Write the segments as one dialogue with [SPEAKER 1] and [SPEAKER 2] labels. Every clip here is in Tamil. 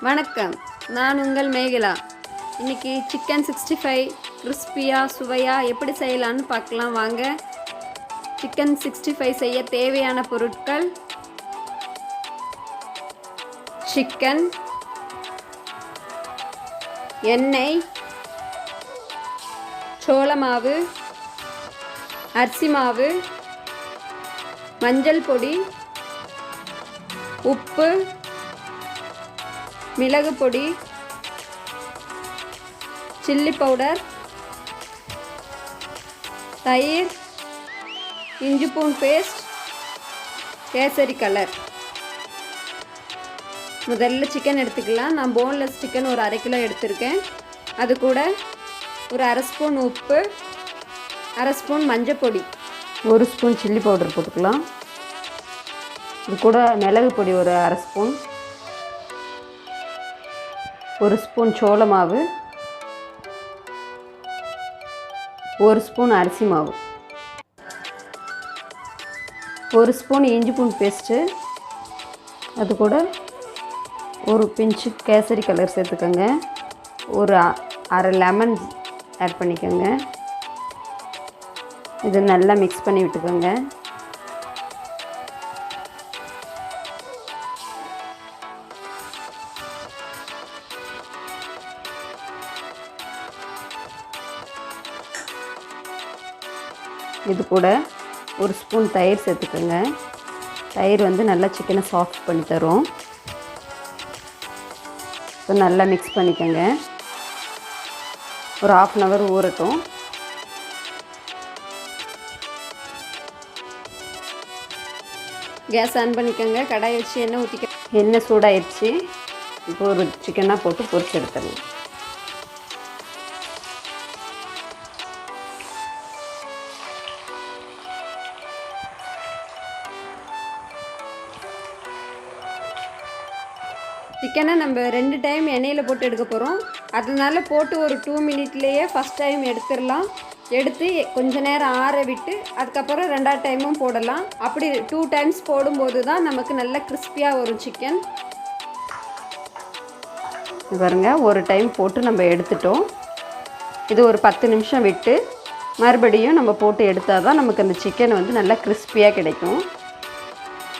[SPEAKER 1] வணக்கம், நான் உங்கள் மேகலா. இன்றைக்கி சிக்கன் 65 கிறிஸ்பியாக சுவையாக எப்படி செய்யலான்னு பார்க்கலாம் வாங்க. சிக்கன் 65 செய்ய தேவையான பொருட்கள்: சிக்கன், எண்ணெய், சோள மாவு, அரிசி மாவு, மஞ்சள் பொடி, உப்பு, மிளகு பொடி, சில்லி பவுடர், தயிர், இஞ்சி பூண்டு பேஸ்ட், கேசரி கலர். முதல்ல சிக்கன் எடுத்துக்கலாம். நான் போன்லெஸ் சிக்கன் ஒரு 1/2 கிலோ எடுத்திருக்கேன். அது கூட ஒரு 1/2 ஸ்பூன் உப்பு, 1/2 ஸ்பூன் மஞ்சள் பொடி, 1 ஸ்பூன் சில்லி பவுடர் போட்டுக்கலாம். இது கூட மிளகு பொடி ஒரு 1/2 ஸ்பூன், 1 ஸ்பூன் சோள மாவு, 1 ஸ்பூன் அரிசி மாவு, 1 ஸ்பூன் இஞ்சி பூண்டு பேஸ்ட்டு, அது கூட ஒரு பிஞ்சு கேசரி கலர் சேர்த்துக்கோங்க. ஒரு 1/2 லெமன் ஆட் பண்ணிக்கோங்க. இது நல்லா மிக்ஸ் பண்ணி விட்டுக்கோங்க. இது கூட 1 ஸ்பூன் தயிர் சேர்த்துக்கோங்க. தயிர் நல்லா சிக்கனை சாஃப்ட் பண்ணி தரும். இப்போ நல்லா மிக்ஸ் பண்ணிக்கோங்க. ஒரு 1/2 hour ஊறட்டும். கேஸ் ஆன் பண்ணிக்கோங்க. கடாயை வச்சு எண்ணெய் ஊற்றிக்க. எண்ணெய் சூடாயிடுச்சு. இப்போ ஒரு சிக்கனாக போட்டு பொரிச்சு எடுத்துடலாம். சிக்கனை நம்ம 2 டைம் எண்ணெயில் போட்டு எடுக்க போகிறோம். அதனால போட்டு ஒரு 2 மினிட்லேயே ஃபஸ்ட் டைம் எடுத்துடலாம். எடுத்து கொஞ்ச நேரம் ஆற விட்டு அதுக்கப்புறம் 2ஆவது டைமும் போடலாம். அப்படி 2 டைம்ஸ் போடும்போது தான் நமக்கு நல்ல கிறிஸ்பியாக வரும் சிக்கன். பாருங்க, ஒரு டைம் போட்டு நம்ம எடுத்துட்டோம். இது ஒரு 10 நிமிஷம் விட்டு மறுபடியும் நம்ம போட்டு எடுத்தால் தான் நமக்கு அந்த சிக்கன் நல்லா கிறிஸ்பியாக கிடைக்கும்.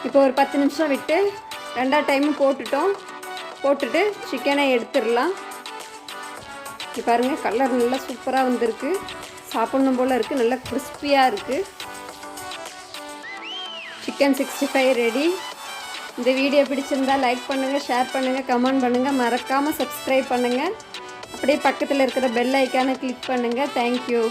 [SPEAKER 1] இப்போ ஒரு 10 நிமிஷம் விட்டு 2ஆவது டைமும் போட்டுட்டு சிக்கனை எடுத்துடலாம். இப்போ பாருங்கள், கலர் நல்லா சூப்பராக வந்திருக்கு. சாப்பிட்ணும் போல் இருக்குது. நல்லா கிறிஸ்பியாக இருக்குது. Chicken 65 ready. இந்த வீடியோ பிடிச்சிருந்தால் லைக் பண்ணுங்கள், ஷேர் பண்ணுங்கள், கமெண்ட் பண்ணுங்கள். மறக்காமல் சப்ஸ்கிரைப் பண்ணுங்கள். அப்படியே பக்கத்தில் இருக்கிற பெல் ஐக்கானை கிளிக் பண்ணுங்கள். தேங்க்யூ.